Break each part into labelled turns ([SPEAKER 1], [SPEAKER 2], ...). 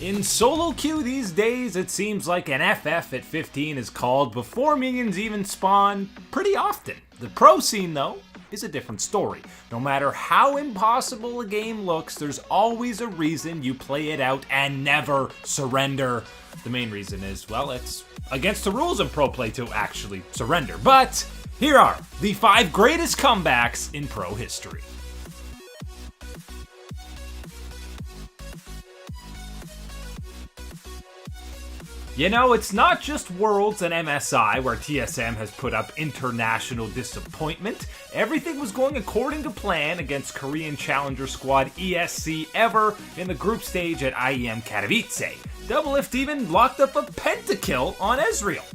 [SPEAKER 1] In solo queue these days, it seems like an FF at 15 is called before minions even spawn pretty often. The pro scene though is a different story. No matter how impossible a game looks, there's always a reason you play it out and never surrender. The main reason is, well, it's against the rules of pro play to actually surrender. But here are the 5 greatest comebacks in pro history. You know, it's not just Worlds and MSI where TSM has put up international disappointment. Everything was going according to plan against Korean challenger squad ESC Ever in the group stage at IEM Katowice. Doublelift even locked up a pentakill on Ezreal.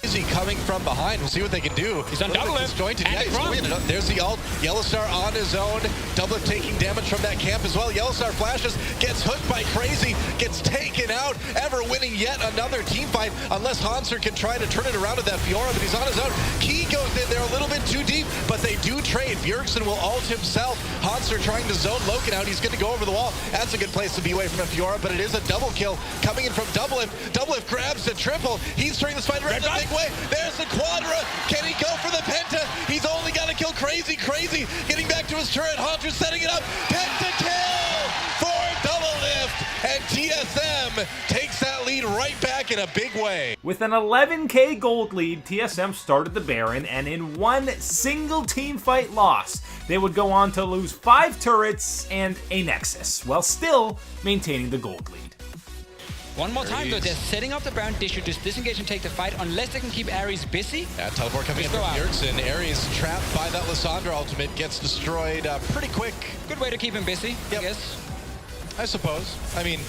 [SPEAKER 2] Easy coming from behind. We'll see what they can do.
[SPEAKER 3] He's on Doublelift.
[SPEAKER 2] Yeah, he's there's the ult. Yellowstar on his own. Doublelift taking damage from that camp as well. Yellowstar flashes, gets hooked by Crazy, gets taken out. Ever winning yet another team fight, unless Hanser can try to turn it around with that Fiora, but he's on his own. Key goes in there a little bit too deep, but they do trade. Bjergsen will ult himself. Hanser trying to zone Loken out. He's going to go over the wall. That's a good place to be away from a Fiora, but it is a double kill coming in from Doublelift. Doublelift grabs the triple. He's turning this fight around the big way. There's the Quadra. Can he go for the Penta? He's only got to kill Crazy. Crazy getting back to his turret. Hunter setting it up. Penta kill for Doublelift. And TSM takes that lead right back in a big way.
[SPEAKER 1] With an 11k gold lead, TSM started the Baron, and in one single team fight loss, they would go on to lose 5 turrets and a Nexus, while still maintaining the gold lead.
[SPEAKER 3] One more time though, they're setting up the Baron. They should just disengage and take the fight unless they can keep Ares busy.
[SPEAKER 2] Yeah, teleport coming in from Bjergsen. Ares trapped by that Lissandra ultimate, gets destroyed pretty quick.
[SPEAKER 3] Good way to keep him busy,
[SPEAKER 2] yep.
[SPEAKER 3] I guess.
[SPEAKER 2] I suppose. I mean,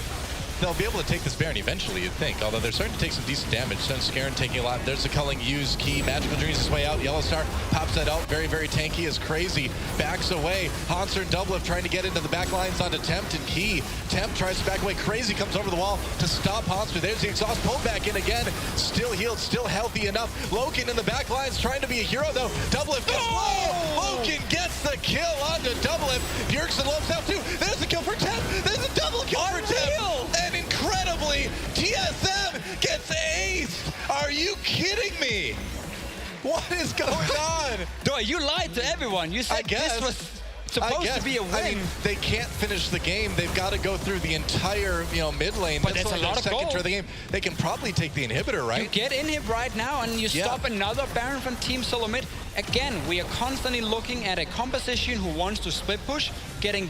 [SPEAKER 2] they'll be able to take this Baron eventually, you'd think, although they're starting to take some decent damage. Scarin taking a lot. There's the culling use key. Magical Dreams his way out. Yellowstar pops that out. Very, very tanky as Crazy backs away. Hanser and Doublelift trying to get into the back lines onto Tempt and Key. Tempt tries to back away. Crazy comes over the wall to stop Hanser. There's the exhaust. Pulled back in again. Still healed, still healthy enough. Loken in the back lines trying to be a hero though. Doublelift gets Loken gets the kill onto Doublelift. Bjergsen lobs out too. There's the kill for Tempt. There's a double kill for Tempt. And incredibly, TSM gets aced. Are you kidding me? What is going on?
[SPEAKER 3] No, you lied to everyone. You said this was supposed to be a win.
[SPEAKER 2] I mean, they can't finish the game. They've got to go through the entire, mid lane.
[SPEAKER 3] But that's a lot of
[SPEAKER 2] second
[SPEAKER 3] gold.
[SPEAKER 2] turn of the game. They can probably take the inhibitor, right?
[SPEAKER 3] You get inhib right now and you stop another Baron from Team Solo Mid. Again, we are constantly looking at a composition who wants to split push, getting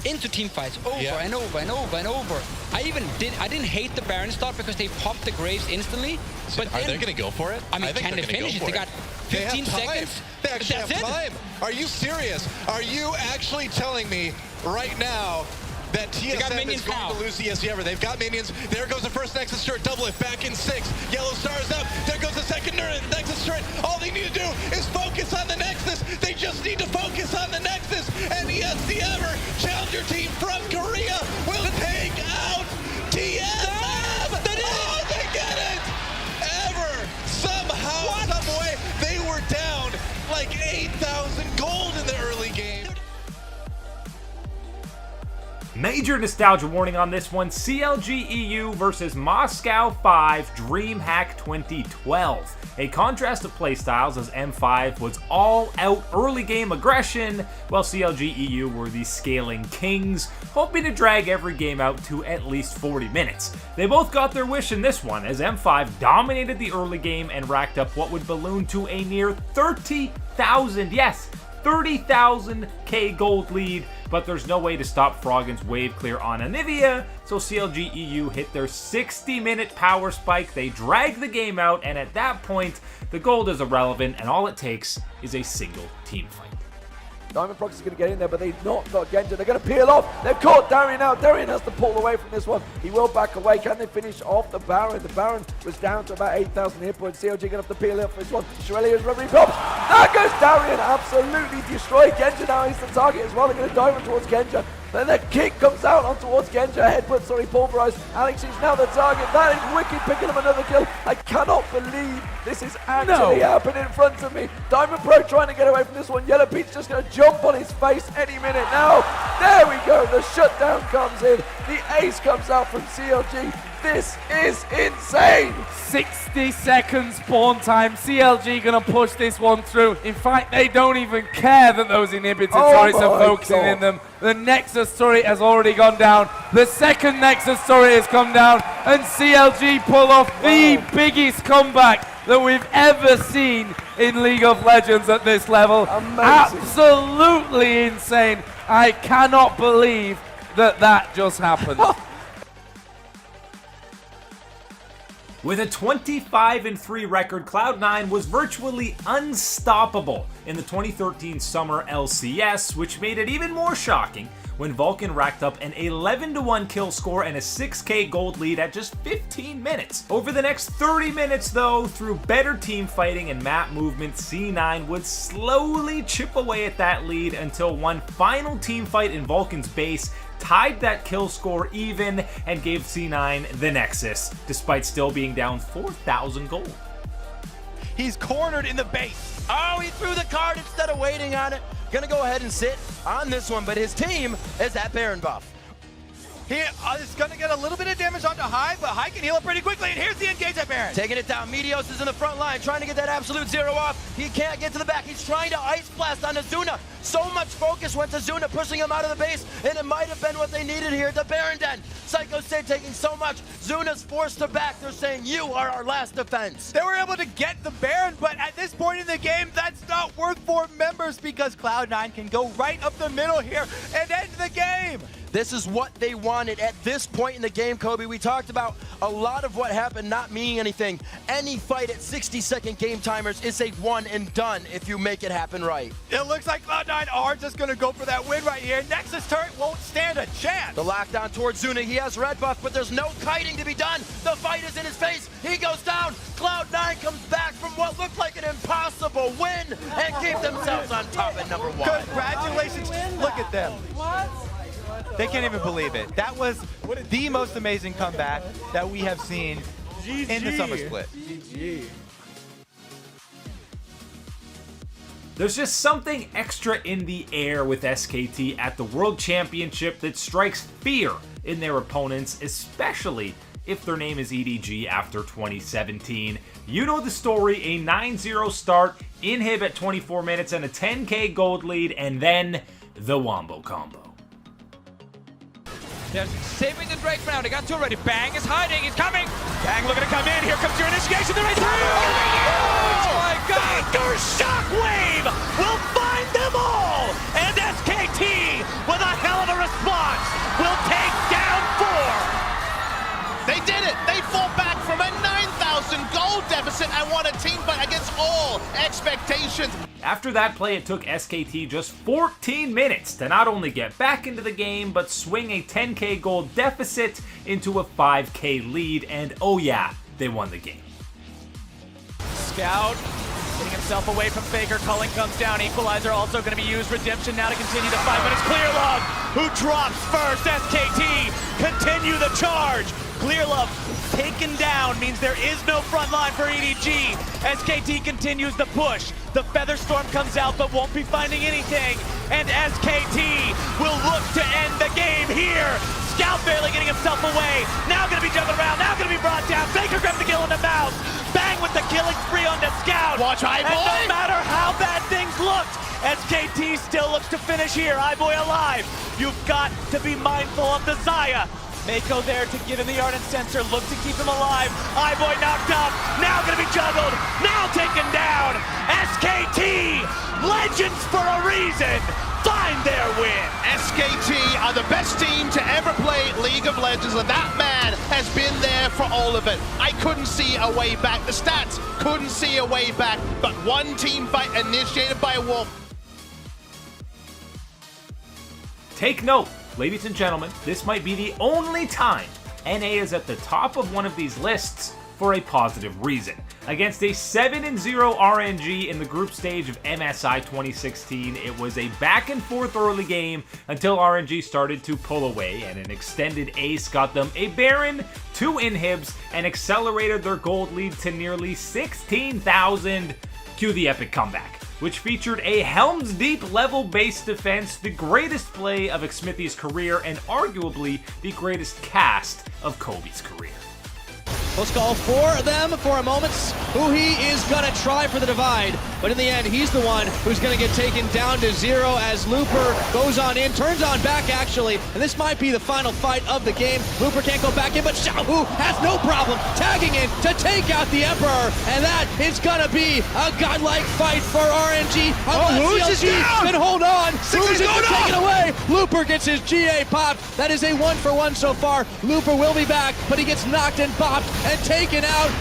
[SPEAKER 3] into team fights over and over and over and over. I didn't hate the Baron start because they popped the Graves instantly. But
[SPEAKER 2] are they going to go for it?
[SPEAKER 3] I mean, can they finish it? They got 15 seconds.
[SPEAKER 2] They actually have time. Are you serious? Are you actually telling me right now that TSM is going to lose the ESC Ever? They've got minions. There goes the first Nexus turret. Doublelift back in 6. Yellowstar's up. There goes the second Nexus turret. All they need to do is focus on the Nexus. They just need to focus on the Nexus. And ESC Ever, challenger team from Korea, will take out TSM. Oh, they get it! Ever, somehow, some way, they were down like 8,000 gold in the early game.
[SPEAKER 1] Major nostalgia warning on this one. CLG EU versus Moscow 5 DreamHack 2012. A contrast of playstyles as M5 was all-out early game aggression, while CLG EU were the scaling kings, hoping to drag every game out to at least 40 minutes. They both got their wish in this one, as M5 dominated the early game and racked up what would balloon to a near 30,000, yes, 30,000k gold lead, but there's no way to stop Froggen's wave clear on Anivia, so CLG EU hit their 60-minute power spike. They drag the game out, and at that point, the gold is irrelevant, and all it takes is a single team fight.
[SPEAKER 4] Diamondprox is going to get in there, but they've not got Genja. They're going to peel off. They've caught Darien out. Darien has to pull away from this one. He will back away. Can they finish off the Baron? The Baron was down to about 8,000 hit points. CLG going to have to peel off this one. Shirelli is rubbing pops. There goes Darien. Absolutely destroyed. Genja now is the target as well. They're going to dive towards Genja. Then the kick comes out on towards Genja. Headbutt, sorry, pulverized. Alex is now the target. That is wicked, picking up another kill. I cannot believe this is actually happening in front of me. Diamond Pro trying to get away from this one. Yellow Pete's just going to jump on his face any minute now. There we go. The shutdown comes in. The ace comes out from CLG. This is insane.
[SPEAKER 5] 60 seconds spawn time. CLG gonna push this one through. In fact, they don't even care that those inhibitor turrets are focusing in them. The Nexus turret has already gone down. The second Nexus turret has come down, and CLG pull off the biggest comeback that we've ever seen in League of Legends at this level.
[SPEAKER 4] Amazing.
[SPEAKER 5] Absolutely insane. I cannot believe that just happened.
[SPEAKER 1] With a 25-3 record, Cloud9 was virtually unstoppable in the 2013 Summer LCS, which made it even more shocking when Vulcan racked up an 11-1 kill score and a 6k gold lead at just 15 minutes. Over the next 30 minutes though, through better team fighting and map movement, C9 would slowly chip away at that lead until one final team fight in Vulcan's base tied that kill score even and gave C9 the Nexus, despite still being down 4,000 gold.
[SPEAKER 6] He's cornered in the base. Oh, he threw the card instead of waiting on it. Gonna go ahead and sit on this one, but his team is that Baron buff.
[SPEAKER 7] He is going to get a little bit of damage onto High, but High can heal it pretty quickly, and here's the engage at Baron.
[SPEAKER 6] Taking it down. Meteos is in the front line, trying to get that absolute zero off. He can't get to the back. He's trying to Ice Blast onto Zuna. So much focus went to Zuna, pushing him out of the base, and it might have been what they needed here. The Baron Den. Psycho State taking so much. Zuna's forced to back. They're saying, you are our last defense.
[SPEAKER 7] They were able to get the Baron, but at this point in the game, that's not worth 4 members because Cloud9 can go right up the middle here and end the game.
[SPEAKER 6] This is what they wanted at this point in the game, Kobe. We talked about a lot of what happened not meaning anything. Any fight at 60-second game timers is a one and done if you make it happen right.
[SPEAKER 7] It looks like Cloud9 are just going to go for that win right here. Nexus turret won't stand a chance.
[SPEAKER 6] The lockdown towards Zuna. He has red buff, but there's no kiting to be done. The fight is in his face. He goes down. Cloud9 comes back from what looked like an impossible win and keep themselves on top at number 1.
[SPEAKER 7] Congratulations. Look at them.
[SPEAKER 8] What?
[SPEAKER 7] They can't even believe it. That was the most amazing comeback that we have seen in the summer split.
[SPEAKER 1] There's just something extra in the air with SKT at the World Championship that strikes fear in their opponents, especially if their name is EDG after 2017. You know the story, a 9-0 start, inhib at 24 minutes and a 10k gold lead, and then the Wombo combo.
[SPEAKER 3] They're saving the Drake for now. They got two already. Bang is hiding. He's coming.
[SPEAKER 7] Bang looking to come in. Here comes your initiation. They're right through.
[SPEAKER 3] Oh my God.
[SPEAKER 7] Baker Shockwave will find them all. And SKT, with a hell of a response, will take down 4.
[SPEAKER 2] They did it! They fought back from a 9,000 gold deficit and won a team fight against all expectations.
[SPEAKER 1] After that play, it took SKT just 14 minutes to not only get back into the game, but swing a 10k gold deficit into a 5k lead, and oh yeah, they won the game.
[SPEAKER 7] Scout getting himself away from Faker. Culling comes down. Equalizer also going to be used. Redemption now to continue the 5 minutes. Clearlove, who drops first. SKT continue the charge. Clearlove taken down means there is no front line for EDG. SKT continues the push. The Featherstorm comes out but won't be finding anything. And SKT will look to end the game here. Scout barely getting himself away. Now going to be jumping around. Now going to be brought down. Faker grabs the kill in the mouth. Bang with the killing spree on the Scout.
[SPEAKER 2] Watch High Boy.
[SPEAKER 7] And no matter how bad things looked, SKT still looks to finish here. Boy alive. You've got to be mindful of the Zaya. Mako there to give him the Ardent Sensor, look to keep him alive. Boy knocked up, now gonna be juggled, now taken down. SKT, legends for a reason, find their win.
[SPEAKER 2] SKT are the best team to ever play League of Legends, and that man has been there for all of it. I couldn't see a way back. The stats couldn't see a way back, but one team fight initiated by Wolf.
[SPEAKER 1] Take note, ladies and gentlemen, this might be the only time NA is at the top of one of these lists for for a positive reason. Against a 7-0 RNG in the group stage of MSI 2016, it was a back and forth early game until RNG started to pull away, and an extended ace got them a Baron, 2 inhibs, and accelerated their gold lead to nearly 16,000. Cue the epic comeback, which featured a Helm's Deep level base defense, the greatest play of Xmithie's career, and arguably the greatest cast of Kobe's career.
[SPEAKER 8] Let's call for them for a moment. Huhi is going to try for the divide, but in the end, he's the one who's going to get taken down to 0 as Looper goes on in, turns on back actually, and this might be the final fight of the game. Looper can't go back in, but Xiaohu has no problem tagging in to take out the Emperor, and that is going to be a godlike fight for RNG.
[SPEAKER 2] Who's
[SPEAKER 8] can hold on.
[SPEAKER 2] Who's
[SPEAKER 8] going take it away. Looper gets his GA popped. That is a 1-for-1 so far. Looper will be back, but he gets knocked and popped and taken out.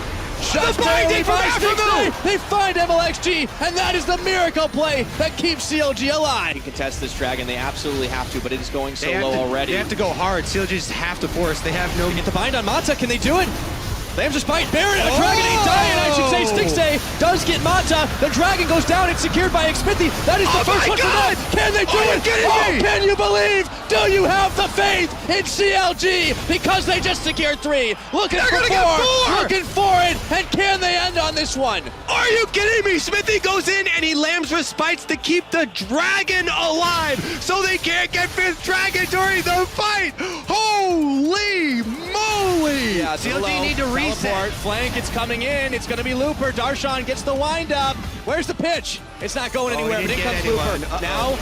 [SPEAKER 8] Shots barely by Stixxay. They find MLXG, and that is the miracle play that keeps CLG alive.
[SPEAKER 9] You can test this dragon, they absolutely have to, but it is going so low already.
[SPEAKER 10] They have to go hard. CLG just have to force. They have no...
[SPEAKER 8] Get the bind on Mata, can they do it? Lambs just fight Baron, a dragon ain't dying, I should say. Stixxay does get Mata. The dragon goes down, it's secured by Xmithie. That is the first one for them. Can they do it? Can you believe? Do you have the faith in CLG? Because they just secured 3. Looking for 4. Looking for it. And can they end on this one?
[SPEAKER 10] Are you kidding me? Xmithie goes in and he lambs respites to keep the dragon alive so they can't get 5th dragon during the fight. Holy moly!
[SPEAKER 8] Yeah, CLG need to reset. Flank, it's coming in. It's going to be Looper. Darshan gets the wind up. Where's the pitch? It's not going anywhere, but in comes Looper. Now,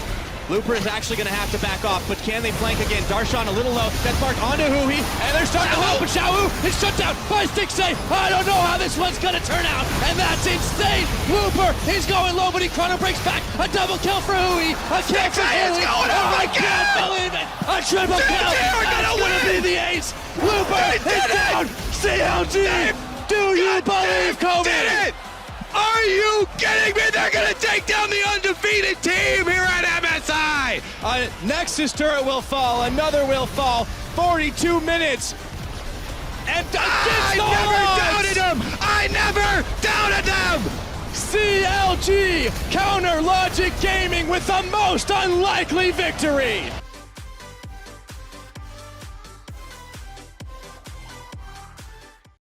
[SPEAKER 8] Looper is actually going to have to back off, but can they flank again? Darshan a little low. That's marked onto Huhi, and they're starting to help, but Xiaohu is shut down by Stixxay. I don't know how this one's going to turn out, and that's insane. Looper is going low, but he chrono breaks back. A double kill for Huhi. A kill for Huhi. I can't believe it. A triple kill. That's going to be the ace. Looper is down. CLG. Do you believe, Kobe?
[SPEAKER 10] Are you kidding me? They're going to take down the undefeated team here at MSI.
[SPEAKER 8] Nexus turret will fall. Another will fall. 42 minutes. And
[SPEAKER 10] I never doubted them. I never doubted them.
[SPEAKER 8] CLG, Counter Logic Gaming with the most unlikely victory.